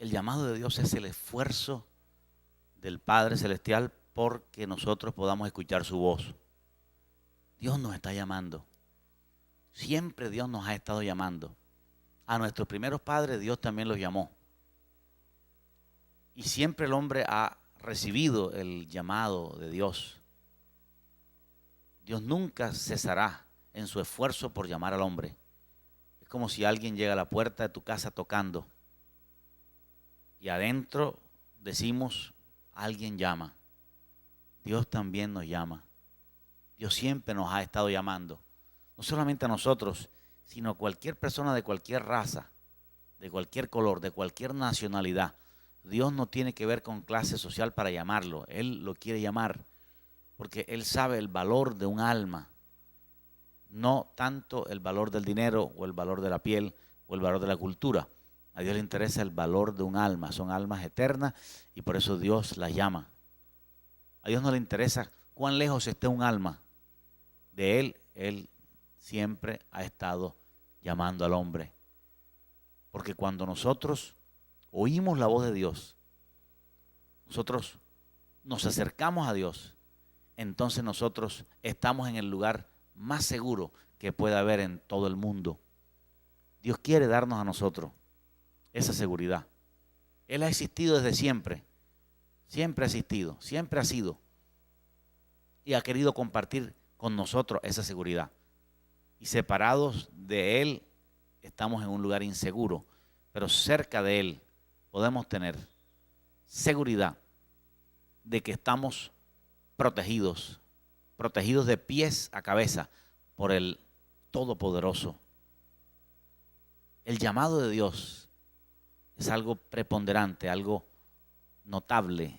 El llamado de Dios es el esfuerzo del Padre Celestial porque nosotros podamos escuchar su voz. Dios nos está llamando. Siempre Dios nos ha estado llamando. A nuestros primeros padres Dios también los llamó. Y siempre el hombre ha recibido el llamado de Dios. Dios nunca cesará en su esfuerzo por llamar al hombre. Es como si alguien llega a la puerta de tu casa tocando y adentro decimos, alguien llama. Dios también nos llama. Dios siempre nos ha estado llamando. No solamente a nosotros, sino a cualquier persona de cualquier raza, de cualquier color, de cualquier nacionalidad. Dios no tiene que ver con clase social para llamarlo. Él lo quiere llamar porque Él sabe el valor de un alma. No tanto el valor del dinero o el valor de la piel o el valor de la cultura. A Dios le interesa el valor de un alma. Son almas eternas y por eso Dios las llama. A Dios no le interesa cuán lejos esté un alma. De Él siempre ha estado llamando al hombre. Porque cuando nosotros oímos la voz de Dios, nosotros nos acercamos a Dios, entonces nosotros estamos en el lugar más seguro que pueda haber en todo el mundo. Dios quiere darnos a nosotros esa seguridad. Él ha existido desde siempre. Siempre ha existido, siempre ha sido. Y ha querido compartir con nosotros esa seguridad. Y separados de Él, estamos en un lugar inseguro. Pero cerca de Él podemos tener seguridad de que estamos protegidos de pies a cabeza por el Todopoderoso. El llamado de Dios es algo preponderante, algo notable.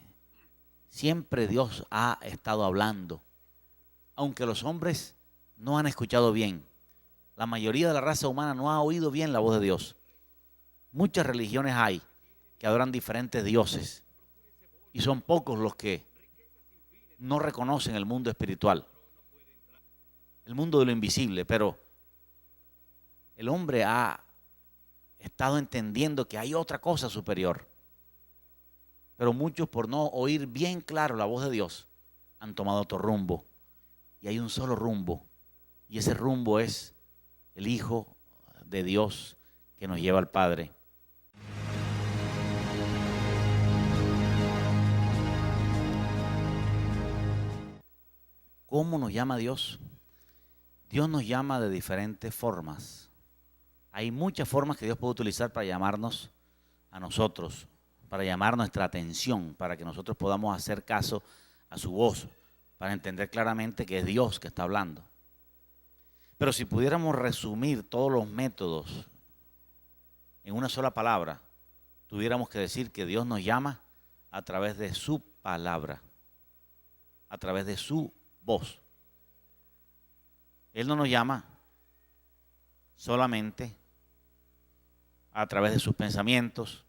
Siempre Dios ha estado hablando, aunque los hombres no han escuchado bien. La mayoría de la raza humana no ha oído bien la voz de Dios. Muchas religiones hay que adoran diferentes dioses y son pocos los que no reconocen el mundo espiritual, el mundo de lo invisible, pero el hombre ha estado entendiendo que hay otra cosa superior. Pero muchos, por no oír bien claro la voz de Dios, han tomado otro rumbo. Y hay un solo rumbo. Y ese rumbo es el Hijo de Dios que nos lleva al Padre. ¿Cómo nos llama Dios? Dios nos llama de diferentes formas. Hay muchas formas que Dios puede utilizar para llamarnos a nosotros, para llamar nuestra atención, para que nosotros podamos hacer caso a su voz, para entender claramente que es Dios que está hablando. Pero si pudiéramos resumir todos los métodos en una sola palabra, tuviéramos que decir que Dios nos llama a través de su palabra, a través de su voz. Él no nos llama solamente a través de sus pensamientos,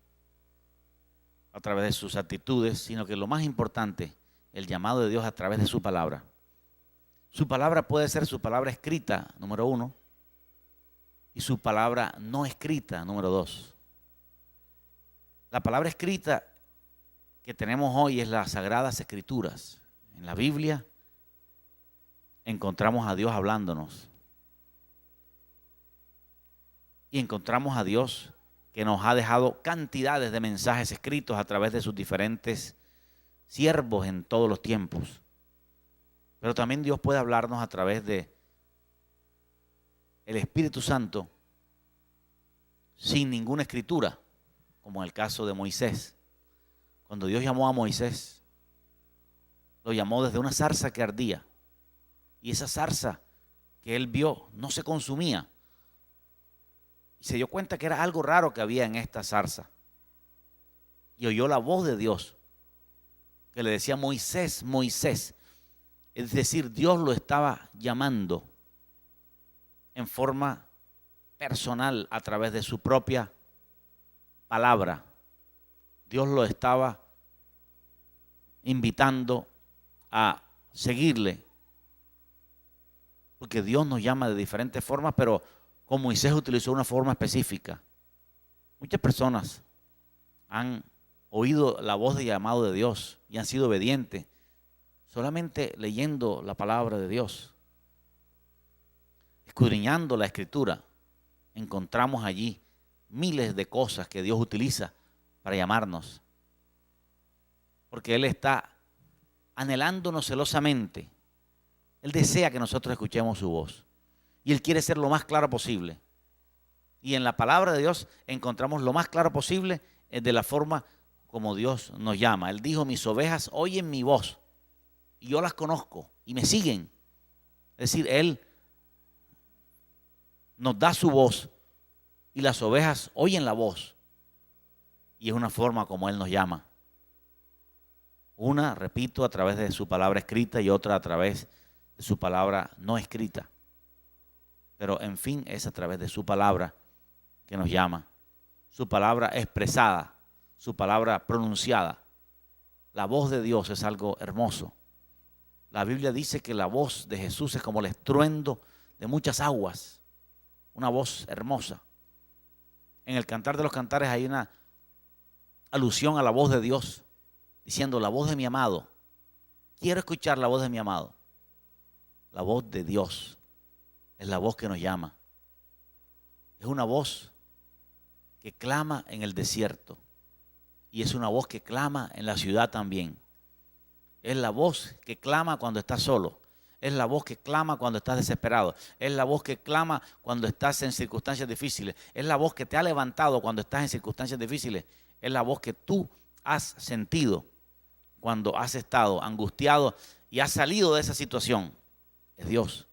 a través de sus actitudes, sino que lo más importante, el llamado de Dios a través de su palabra. Su palabra puede ser su palabra escrita, número 1, y su palabra no escrita, número 2. La palabra escrita que tenemos hoy es las Sagradas Escrituras. En la Biblia encontramos a Dios hablándonos. Y encontramos a Dios que nos ha dejado cantidades de mensajes escritos a través de sus diferentes siervos en todos los tiempos. Pero también Dios puede hablarnos a través de el Espíritu Santo sin ninguna escritura, como en el caso de Moisés. Cuando Dios llamó a Moisés, lo llamó desde una zarza que ardía. Y esa zarza que él vio no se consumía. Y se dio cuenta que era algo raro que había en esta zarza. Y oyó la voz de Dios que le decía: Moisés, Moisés. Es decir, Dios lo estaba llamando en forma personal a través de su propia palabra. Dios lo estaba invitando a seguirle. Porque Dios nos llama de diferentes formas, pero con Moisés utilizó una forma específica. Muchas personas han oído la voz de llamado de Dios y han sido obedientes solamente leyendo la palabra de Dios, escudriñando la Escritura, encontramos allí miles de cosas que Dios utiliza para llamarnos, porque Él está anhelándonos celosamente. Él desea que nosotros escuchemos su voz y Él quiere ser lo más claro posible. Y en la palabra de Dios encontramos lo más claro posible de la forma como Dios nos llama. Él dijo: mis ovejas oyen mi voz y yo las conozco y me siguen. Es decir, Él nos da su voz y las ovejas oyen la voz. Y es una forma como Él nos llama. Una, repito, a través de su palabra escrita y otra a través de su palabra no escrita. Pero en fin, es a través de su palabra que nos llama. Su palabra expresada, su palabra pronunciada. La voz de Dios es algo hermoso. La Biblia dice que la voz de Jesús es como el estruendo de muchas aguas. Una voz hermosa. En el Cantar de los Cantares hay una alusión a la voz de Dios, diciendo: la voz de mi amado. Quiero escuchar la voz de mi amado. La voz de Dios es la voz que nos llama. Es una voz que clama en el desierto y es una voz que clama en la ciudad también. Es la voz que clama cuando estás solo. Es la voz que clama cuando estás desesperado. Es la voz que clama cuando estás en circunstancias difíciles. Es la voz que te ha levantado cuando estás en circunstancias difíciles. Es la voz que tú has sentido cuando has estado angustiado y has salido de esa situación. Es Dios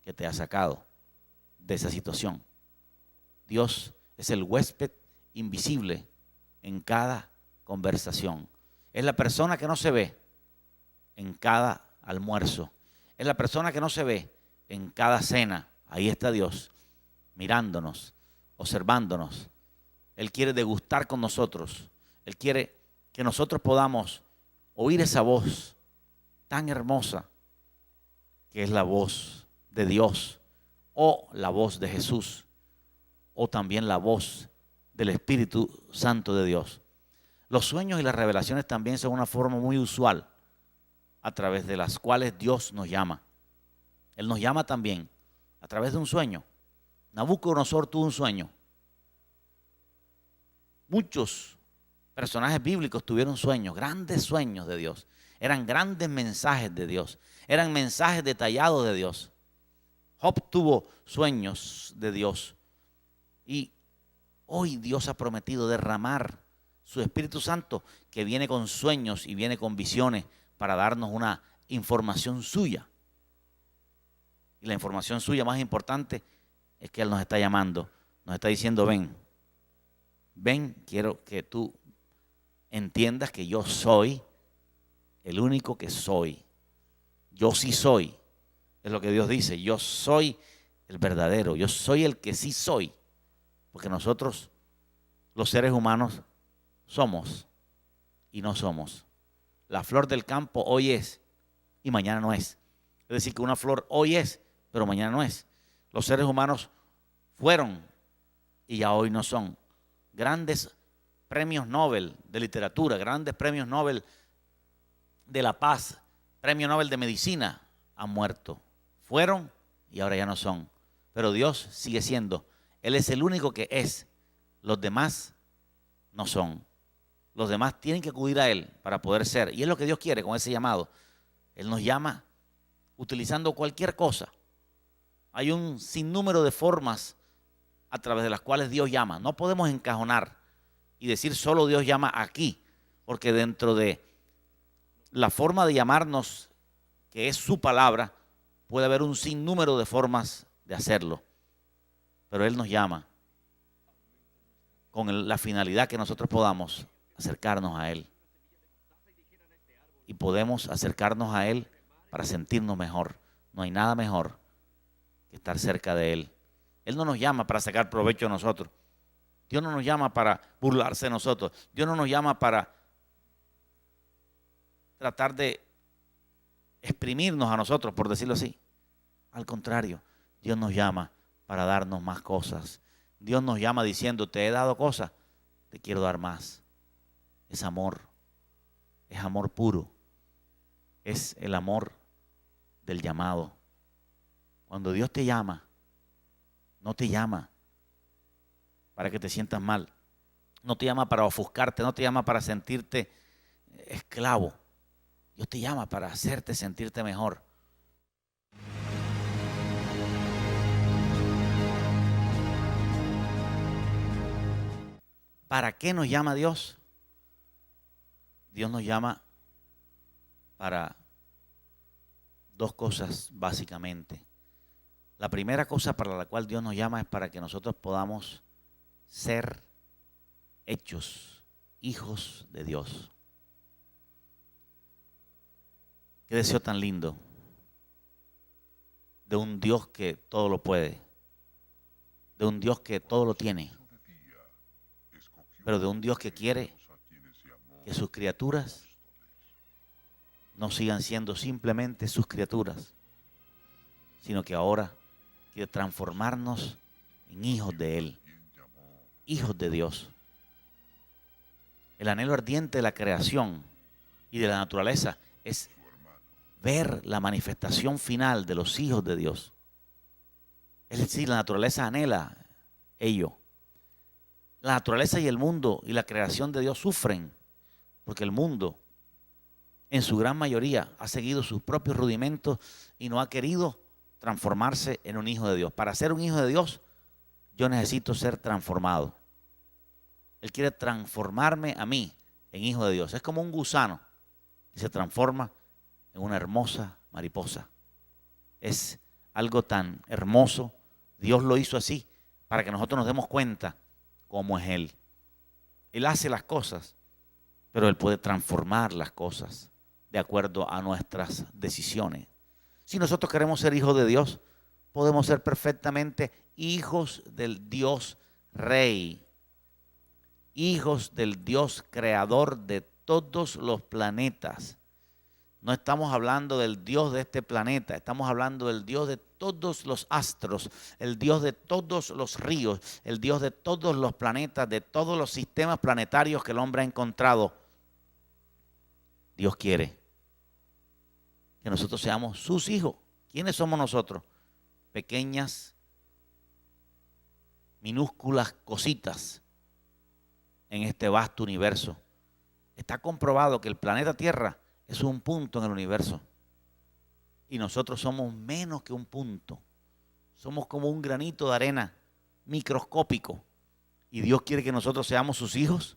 que te ha sacado de esa situación. Dios es el huésped invisible en cada conversación. Es la persona que no se ve en cada almuerzo. Es la persona que no se ve en cada cena. Ahí está Dios, mirándonos, observándonos. Él quiere degustar con nosotros. Él quiere que nosotros podamos oír esa voz tan hermosa que es la voz de Dios, o la voz de Jesús, o también la voz del Espíritu Santo de Dios. Los sueños y las revelaciones también son una forma muy usual a través de las cuales Dios nos llama. Él nos llama también a través de un sueño. Nabucodonosor tuvo un sueño. Muchos personajes bíblicos tuvieron sueños, grandes sueños de Dios. Eran grandes mensajes de Dios. Eran mensajes detallados de Dios. Job tuvo sueños de Dios. Y hoy Dios ha prometido derramar su Espíritu Santo, que viene con sueños y viene con visiones para darnos una información suya. Y la información suya más importante es que Él nos está llamando. Nos está diciendo: ven, ven, quiero que tú entiendas que yo soy el único que soy. Yo sí soy. Es lo que Dios dice. Yo soy el verdadero. Yo soy el que sí soy. Porque nosotros, los seres humanos, somos y no somos. La flor del campo hoy es y mañana no es. Es decir, que una flor hoy es, pero mañana no es. Los seres humanos fueron y ya hoy no son. Grandes premios Nobel de literatura, grandes premios Nobel de la paz, premio Nobel de medicina, han muerto. Fueron y ahora ya no son. Pero Dios sigue siendo. Él es el único que es. Los demás no son. Los demás tienen que acudir a Él para poder ser. Y es lo que Dios quiere con ese llamado. Él nos llama utilizando cualquier cosa. Hay un sinnúmero de formas a través de las cuales Dios llama. No podemos encajonar y decir solo Dios llama aquí, porque dentro de la forma de llamarnos, que es su palabra, puede haber un sinnúmero de formas de hacerlo. Pero Él nos llama con la finalidad que nosotros podamos acercarnos a Él. Y podemos acercarnos a Él para sentirnos mejor. No hay nada mejor que estar cerca de Él. Él no nos llama para sacar provecho de nosotros. Dios no nos llama para burlarse de nosotros. Dios no nos llama para tratar de exprimirnos a nosotros, por decirlo así. Al contrario, Dios nos llama para darnos más cosas. Dios nos llama diciendo: te he dado cosas, te quiero dar más. es amor puro, es el amor del llamado. Cuando Dios te llama, no te llama para que te sientas mal, no te llama para ofuscarte, no te llama para sentirte esclavo. Dios te llama para hacerte sentirte mejor. ¿Para qué nos llama Dios? Dios nos llama para dos cosas básicamente. La primera cosa para la cual Dios nos llama es para que nosotros podamos ser hechos hijos de Dios. Qué deseo tan lindo de un Dios que todo lo puede, de un Dios que todo lo tiene, pero de un Dios que quiere que sus criaturas no sigan siendo simplemente sus criaturas, sino que ahora quiere transformarnos en hijos de Él, hijos de Dios. El anhelo ardiente de la creación y de la naturaleza es ver la manifestación final de los hijos de Dios. Es decir, la naturaleza anhela ello. La naturaleza y el mundo y la creación de Dios sufren porque el mundo, en su gran mayoría, ha seguido sus propios rudimentos y no ha querido transformarse en un hijo de Dios. Para ser un hijo de Dios, yo necesito ser transformado. Él quiere transformarme a mí en hijo de Dios. Es como un gusano que se transforma en una hermosa mariposa. Es algo tan hermoso. Dios lo hizo así para que nosotros nos demos cuenta cómo es Él. Él hace las cosas, pero Él puede transformar las cosas de acuerdo a nuestras decisiones. Si nosotros queremos ser hijos de Dios, podemos ser perfectamente hijos del Dios Rey, hijos del Dios creador de todos los planetas. No estamos hablando del Dios de este planeta, estamos hablando del Dios de todos los astros, el Dios de todos los ríos, el Dios de todos los planetas, de todos los sistemas planetarios que el hombre ha encontrado. Dios quiere que nosotros seamos sus hijos. ¿Quiénes somos nosotros? Pequeñas, minúsculas cositas en este vasto universo. Está comprobado que el planeta Tierra es un punto en el universo y nosotros somos menos que un punto. Somos como un granito de arena microscópico y Dios quiere que nosotros seamos sus hijos.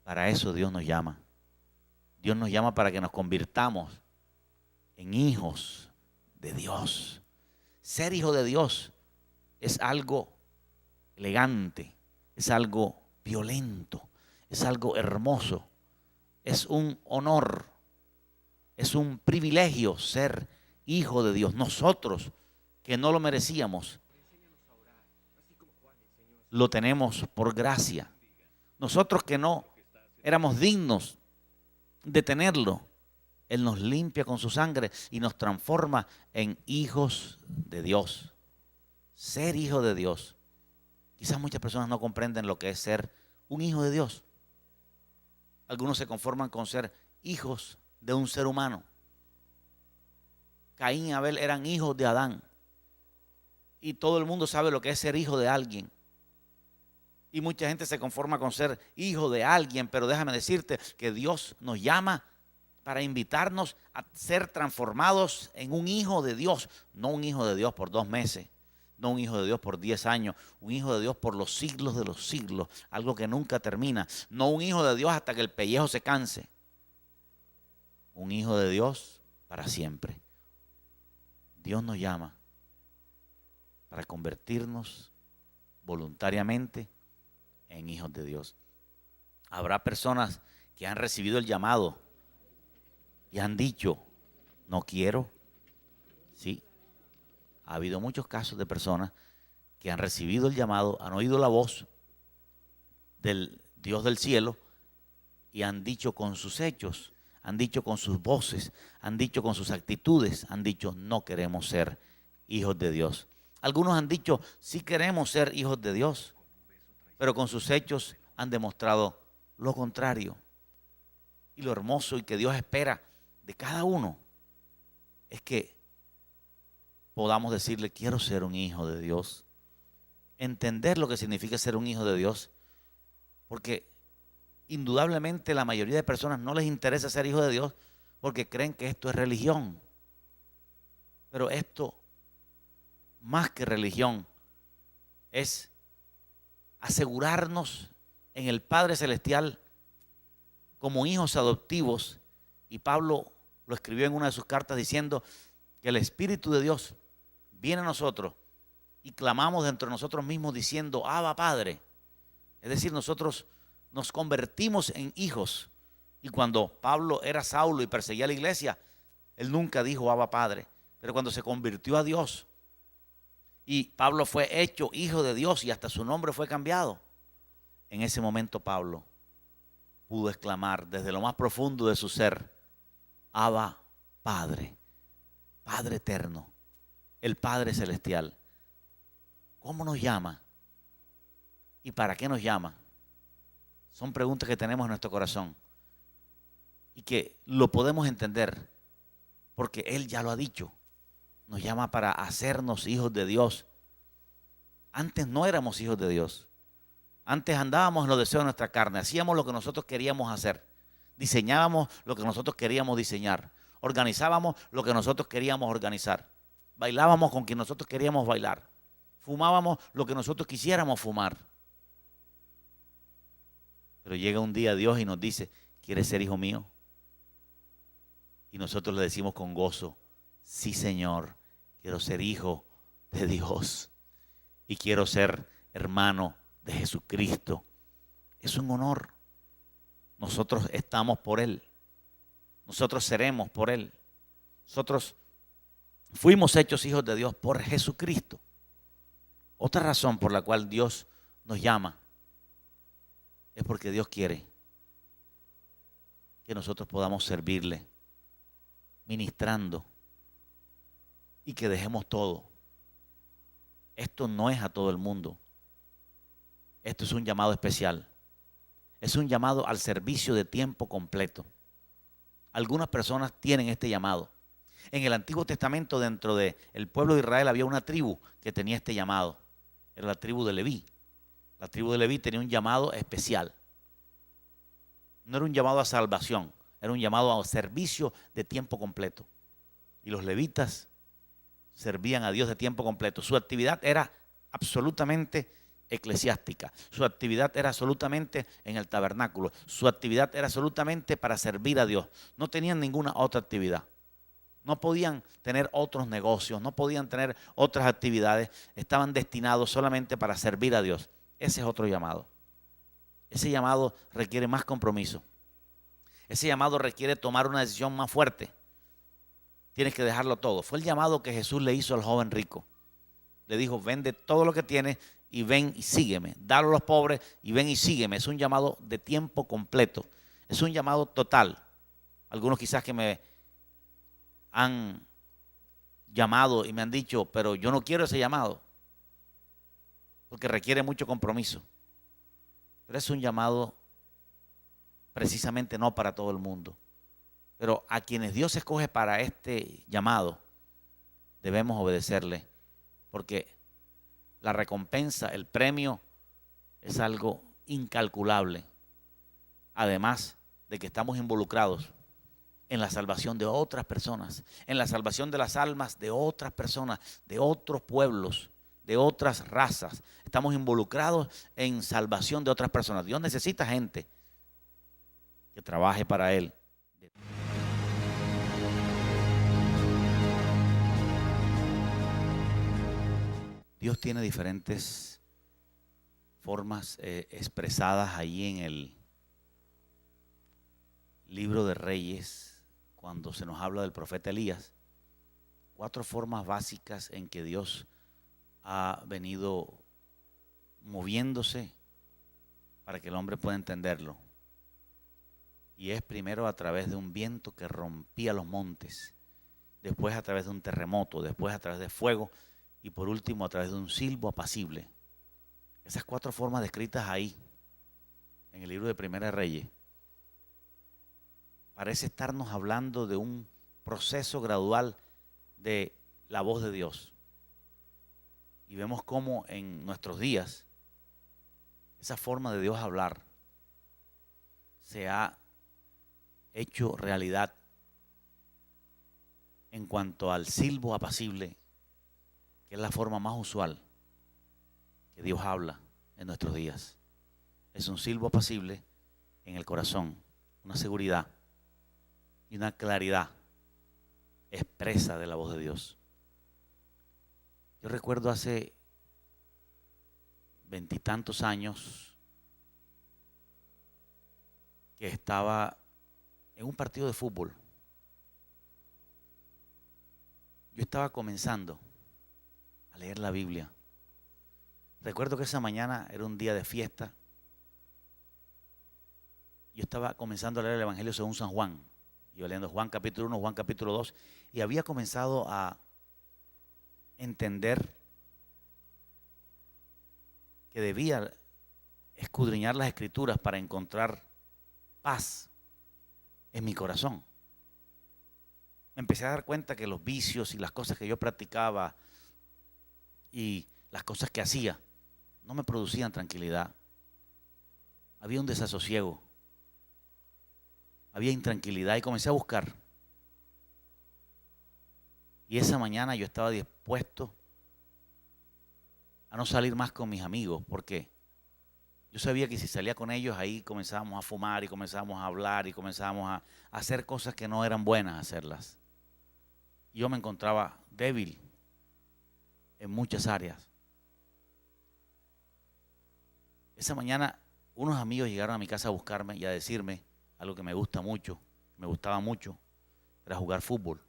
Para eso Dios nos llama. Dios nos llama para que nos convirtamos en hijos de Dios. Ser hijo de Dios es algo elegante, es algo violento, es algo hermoso, es un honor, es un privilegio ser hijo de Dios. Nosotros que no lo merecíamos, lo tenemos por gracia. Nosotros que no éramos dignos de tenerlo, Él nos limpia con su sangre y nos transforma en hijos de Dios. Ser hijo de Dios. Quizás muchas personas no comprenden lo que es ser un hijo de Dios. Algunos se conforman con ser hijos de un ser humano. Caín y Abel eran hijos de Adán. Y todo el mundo sabe lo que es ser hijo de alguien. Y mucha gente se conforma con ser hijo de alguien, pero déjame decirte que Dios nos llama para invitarnos a ser transformados en un hijo de Dios. No un hijo de Dios por 2 meses, no un hijo de Dios por 10 años, un hijo de Dios por los siglos de los siglos, algo que nunca termina. No un hijo de Dios hasta que el pellejo se canse. Un hijo de Dios para siempre. Dios nos llama para convertirnos voluntariamente en hijos de Dios. Habrá personas que han recibido el llamado y han dicho, no quiero. Sí, ha habido muchos casos de personas que han recibido el llamado, han oído la voz del Dios del cielo y han dicho con sus hechos, han dicho con sus voces, han dicho con sus actitudes, han dicho, no queremos ser hijos de Dios. Algunos han dicho, sí queremos ser hijos de Dios, pero con sus hechos han demostrado lo contrario. Y lo hermoso y que Dios espera de cada uno es que podamos decirle: quiero ser un hijo de Dios. Entender lo que significa ser un hijo de Dios. Porque indudablemente la mayoría de personas no les interesa ser hijo de Dios porque creen que esto es religión. Pero esto, más que religión, es asegurarnos en el Padre Celestial como hijos adoptivos. Y Pablo lo escribió en una de sus cartas diciendo que el Espíritu de Dios viene a nosotros y clamamos dentro de nosotros mismos diciendo: Abba, Padre. Es decir, nosotros nos convertimos en hijos. Y cuando Pablo era Saulo y perseguía a la iglesia, él nunca dijo Abba, Padre. Pero cuando se convirtió a Dios y Pablo fue hecho hijo de Dios y hasta su nombre fue cambiado, en ese momento Pablo pudo exclamar desde lo más profundo de su ser: Abba, Padre, Padre eterno, el Padre celestial. ¿Cómo nos llama? ¿Y para qué nos llama? Son preguntas que tenemos en nuestro corazón y que lo podemos entender porque Él ya lo ha dicho. Nos llama para hacernos hijos de Dios. Antes no éramos hijos de Dios. Antes andábamos en los deseos de nuestra carne. Hacíamos lo que nosotros queríamos hacer. Diseñábamos lo que nosotros queríamos diseñar. Organizábamos lo que nosotros queríamos organizar. Bailábamos con quien nosotros queríamos bailar. Fumábamos lo que nosotros quisiéramos fumar. Pero llega un día Dios y nos dice: ¿quieres ser hijo mío? Y nosotros le decimos con gozo: sí, Señor, quiero ser hijo de Dios y quiero ser hermano de Jesucristo. Es un honor. Nosotros estamos por Él. Nosotros seremos por Él. Nosotros fuimos hechos hijos de Dios por Jesucristo. Otra razón por la cual Dios nos llama es porque Dios quiere que nosotros podamos servirle, ministrando, y que dejemos todo. Esto no es a todo el mundo. Esto es un llamado especial. Es un llamado al servicio de tiempo completo. Algunas personas tienen este llamado. En el Antiguo Testamento, dentro del pueblo de Israel, había una tribu que tenía este llamado. Era la tribu de Leví. La tribu de Leví tenía un llamado especial. No era un llamado a salvación, era un llamado a servicio de tiempo completo. Y los levitas servían a Dios de tiempo completo. Su actividad era absolutamente eclesiástica. Su actividad era absolutamente en el tabernáculo. Su actividad era absolutamente para servir a Dios. No tenían ninguna otra actividad. No podían tener otros negocios, no podían tener otras actividades. Estaban destinados solamente para servir a Dios. Ese es otro llamado. Ese llamado requiere más compromiso. Ese llamado requiere tomar una decisión más fuerte. Tienes que dejarlo todo. Fue el llamado que Jesús le hizo al joven rico. Le dijo: vende todo lo que tienes y ven y sígueme. Dalo a los pobres y ven y sígueme. Es un llamado de tiempo completo. Es un llamado total. Algunos quizás que me han llamado y me han dicho: pero yo no quiero ese llamado, porque requiere mucho compromiso. Pero es un llamado precisamente no para todo el mundo. Pero a quienes Dios escoge para este llamado, debemos obedecerle, porque la recompensa, el premio, es algo incalculable. Además de que estamos involucrados en la salvación de otras personas, en la salvación de las almas de otras personas, de otros pueblos, de otras razas. Estamos involucrados en salvación de otras personas. Dios necesita gente que trabaje para Él. Dios tiene diferentes formas expresadas ahí en el libro de Reyes, cuando se nos habla del profeta Elías. 4 formas básicas en que Dios ha venido moviéndose para que el hombre pueda entenderlo. Y es primero a través de un viento que rompía los montes, después a través de un terremoto, después a través de fuego y por último a través de un silbo apacible. Esas 4 formas descritas ahí en el libro de Primera de Reyes, parece estarnos hablando de un proceso gradual de la voz de Dios. Y vemos cómo en nuestros días esa forma de Dios hablar se ha hecho realidad en cuanto al silbo apacible, que es la forma más usual que Dios habla en nuestros días. Es un silbo apacible en el corazón, una seguridad y una claridad expresa de la voz de Dios. Yo recuerdo hace 20 y tantos años que estaba en un partido de fútbol. Yo estaba comenzando a leer la Biblia. Recuerdo que esa mañana era un día de fiesta. Yo estaba comenzando a leer el Evangelio según San Juan. Iba leyendo Juan capítulo 1, Juan capítulo 2, y había comenzado a entender que debía escudriñar las Escrituras para encontrar paz en mi corazón. Me empecé a dar cuenta que los vicios y las cosas que yo practicaba y las cosas que hacía no me producían tranquilidad. Había un desasosiego, había intranquilidad y comencé a buscar. Y esa mañana yo estaba dispuesto a no salir más con mis amigos, porque yo sabía que si salía con ellos ahí comenzábamos a fumar y comenzábamos a hablar y comenzábamos a hacer cosas que no eran buenas hacerlas. Y yo me encontraba débil en muchas áreas. Esa mañana unos amigos llegaron a mi casa a buscarme y a decirme algo que me gustaba mucho, era jugar fútbol.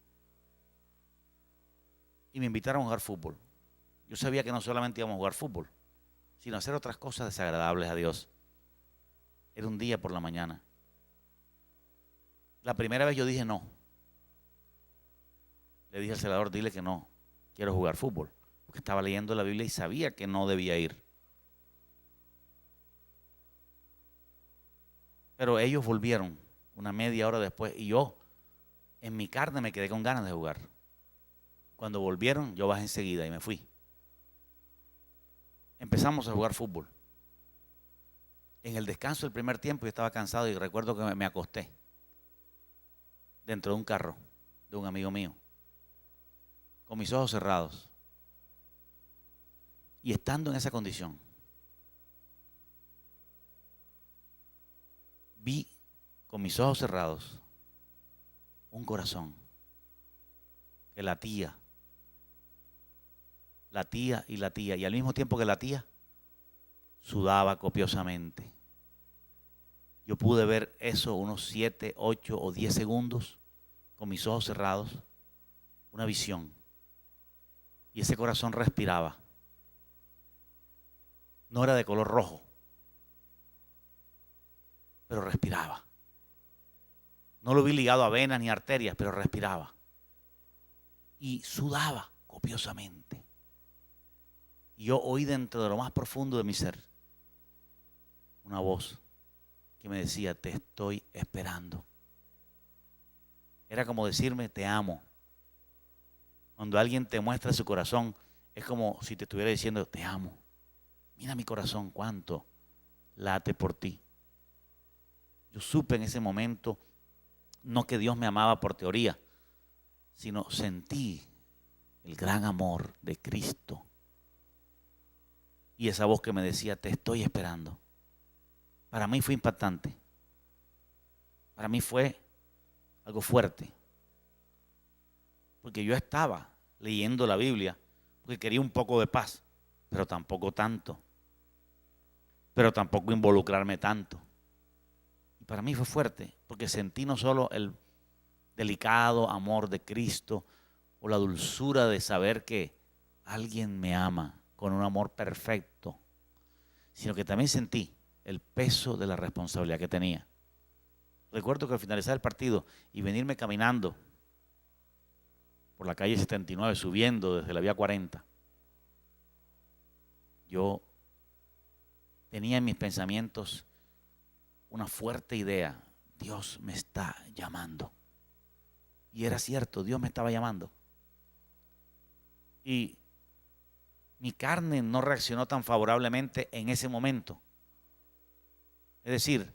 Y me invitaron a jugar fútbol. Yo sabía que no solamente íbamos a jugar fútbol, sino a hacer otras cosas desagradables a Dios. Era un día por la mañana. La primera vez yo dije no. Le dije al celador, dile que no, quiero jugar fútbol, porque estaba leyendo la Biblia y sabía que no debía ir. Pero ellos volvieron una media hora después y yo en mi carne me quedé con ganas de jugar. Cuando volvieron yo bajé enseguida y me fui. Empezamos a jugar fútbol. En el descanso del primer tiempo yo estaba cansado y recuerdo que me acosté dentro de un carro de un amigo mío, con mis ojos cerrados. Y estando en esa condición, vi con mis ojos cerrados un corazón que latía y latía, y al mismo tiempo que latía, sudaba copiosamente. Yo pude ver eso unos 7, 8 o 10 segundos con mis ojos cerrados, una visión. Y ese corazón respiraba. No era de color rojo, pero respiraba. No lo vi ligado a venas ni arterias, pero respiraba. Y sudaba copiosamente. Y yo oí dentro de lo más profundo de mi ser una voz que me decía, te estoy esperando. Era como decirme, te amo. Cuando alguien te muestra su corazón, es como si te estuviera diciendo, te amo. Mira mi corazón, cuánto late por ti. Yo supe en ese momento, no que Dios me amaba por teoría, sino sentí el gran amor de Cristo. Y esa voz que me decía, te estoy esperando. Para mí fue impactante. Para mí fue algo fuerte. Porque yo estaba leyendo la Biblia porque quería un poco de paz, pero tampoco tanto. Pero tampoco involucrarme tanto. Y para mí fue fuerte porque sentí no solo el delicado amor de Cristo o la dulzura de saber que alguien me ama con un amor perfecto, sino que también sentí el peso de la responsabilidad que tenía. Recuerdo que al finalizar el partido y venirme caminando por la calle 79, subiendo desde la vía 40, yo tenía en mis pensamientos una fuerte idea. Dios me está llamando. Y era cierto, Dios me estaba llamando. Y mi carne no reaccionó tan favorablemente en ese momento. Es decir,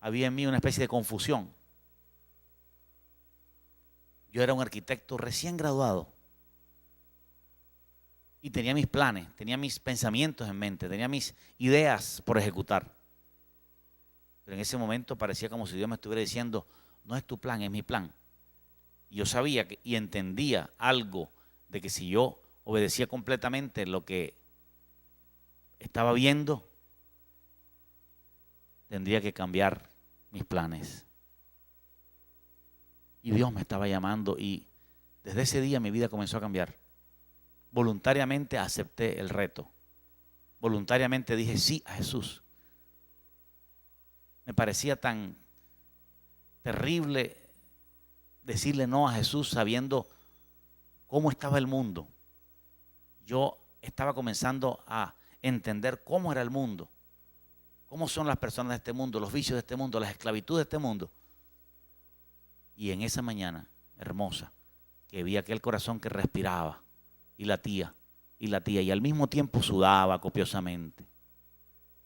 había en mí una especie de confusión. Yo era un arquitecto recién graduado y tenía mis planes, tenía mis pensamientos en mente, tenía mis ideas por ejecutar. Pero en ese momento parecía como si Dios me estuviera diciendo, no es tu plan, es mi plan. Y yo sabía y entendía algo de que si yo obedecía completamente lo que estaba viendo, tendría que cambiar mis planes. Y Dios me estaba llamando y desde ese día mi vida comenzó a cambiar. Voluntariamente acepté el reto. Voluntariamente dije sí a Jesús. Me parecía tan terrible decirle no a Jesús sabiendo cómo estaba el mundo. Yo estaba comenzando a entender cómo era el mundo, cómo son las personas de este mundo, los vicios de este mundo, las esclavitudes de este mundo. Y en esa mañana hermosa, que vi aquel corazón que respiraba y latía, y al mismo tiempo sudaba copiosamente.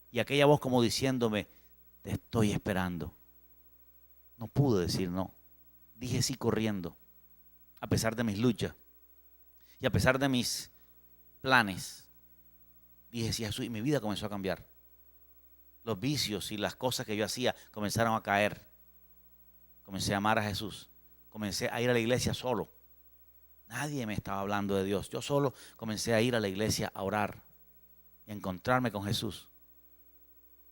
Y aquella voz como diciéndome, te estoy esperando. No pude decir no. Dije sí corriendo, a pesar de mis luchas y a pesar de mis planes. Dije sí a Jesús y mi vida comenzó a cambiar. Los vicios y las cosas que yo hacía comenzaron a caer. Comencé a amar a Jesús. Comencé a ir a la iglesia solo. Nadie me estaba hablando de Dios. Yo solo comencé a ir a la iglesia a orar y a encontrarme con Jesús.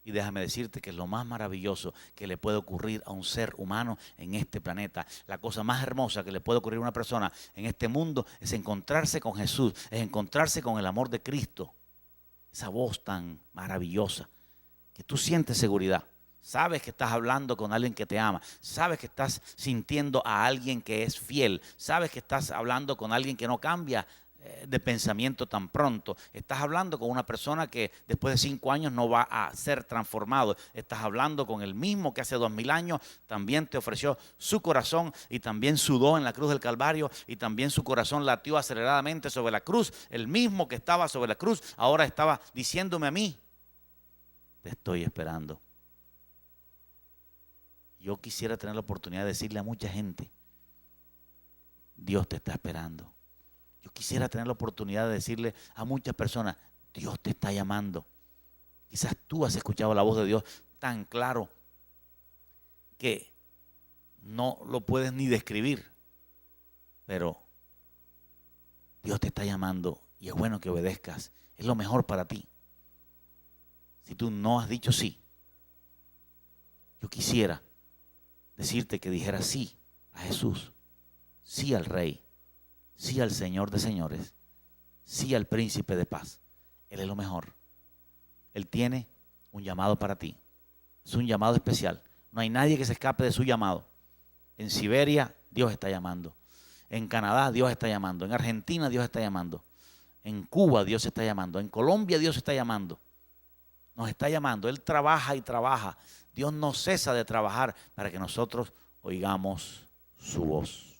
Y déjame decirte que es lo más maravilloso que le puede ocurrir a un ser humano en este planeta. La cosa más hermosa que le puede ocurrir a una persona en este mundo es encontrarse con Jesús, es encontrarse con el amor de Cristo. Esa voz tan maravillosa que tú sientes seguridad. Sabes que estás hablando con alguien que te ama. Sabes que estás sintiendo a alguien que es fiel. Sabes que estás hablando con alguien que no cambia de pensamiento tan pronto. Estás hablando con una persona que después de 5 años no va a ser transformado. Estás hablando con el mismo que hace 2000 años también te ofreció su corazón y también sudó en la cruz del Calvario y también su corazón latió aceleradamente sobre la cruz. El mismo que estaba sobre la cruz ahora estaba diciéndome a mí, te estoy esperando. Yo quisiera tener la oportunidad de decirle a mucha gente, Dios te está esperando. Yo quisiera tener la oportunidad de decirle a muchas personas, Dios te está llamando. Quizás tú has escuchado la voz de Dios tan claro que no lo puedes ni describir, pero Dios te está llamando y es bueno que obedezcas. Es lo mejor para ti. Si tú no has dicho sí, yo quisiera decirte que dijeras sí a Jesús, sí al Rey, sí al Señor de señores, sí al Príncipe de paz. Él es lo mejor. Él tiene un llamado para ti. Es un llamado especial. No hay nadie que se escape de su llamado. En Siberia, Dios está llamando. En Canadá, Dios está llamando. En Argentina, Dios está llamando. En Cuba, Dios está llamando. En Colombia, Dios está llamando. Nos está llamando. Él trabaja y trabaja. Dios no cesa de trabajar para que nosotros oigamos su voz.